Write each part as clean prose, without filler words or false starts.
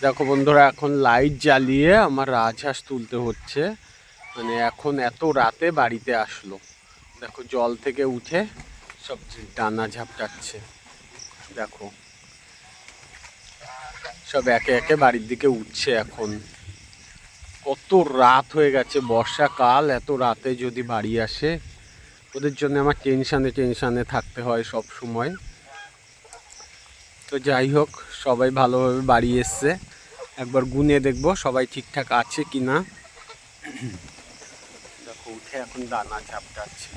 দেখো বন্ধুরা, এখন লাইট জ্বালিয়ে আমার রাজহাঁস তুলতে হচ্ছে। মানে এখন এত রাতে বাড়িতে আসলো, দেখো জল থেকে উঠে সব ডানা ঝাপটাচ্ছে। দেখো সব একে একে বাড়ির দিকে উঠছে। এখন কত রাত হয়ে গেছে, বর্ষাকাল, এত রাতে যদি বাড়ি আসে, ওদের জন্য আমার টেনশানে থাকতে হয় সব সময়। তো যাই হোক, সবাই ভালোভাবে বাড়ি এসছে। একবার গুনে দেখবো সবাই ঠিকঠাক আছে কি না। দেখো উঠে এখন দানা ঝাপটাচ্ছে।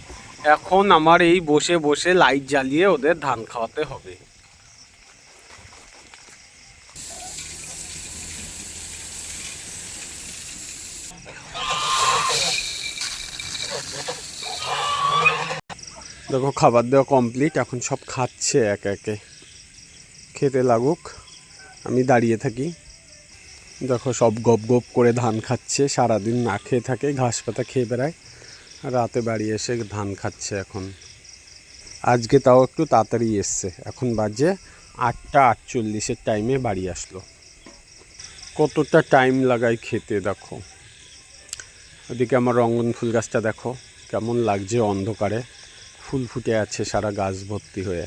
এখন আমার এই বসে বসে লাইট জ্বালিয়ে ওদের ধান খাওয়াতে হবে। দেখো খাবার দেওয়া কমপ্লিট, এখন সব খাচ্ছে একে একে। খেতে লাগুক, আমি দাঁড়িয়ে থাকি। দেখো সব গপ গপ করে ধান খাচ্ছে, সারাদিন না খেয়ে থাকে, ঘাস পাতা খেয়ে বেড়ায়, রাতে বাড়ি এসে ধান খাচ্ছে। এখন আজকে তাও একটু তাড়াতাড়ি এসছে, এখন বাজে 8:48 টাইমে বাড়ি আসলো। কতটা টাইম লাগায় খেতে দেখো। ওদিকে আমার রঙ্গন ফুল গাছটা দেখো কেমন লাগছে, অন্ধকারে ফুল ফুটে আছে সারা গাছ ভর্তি হয়ে।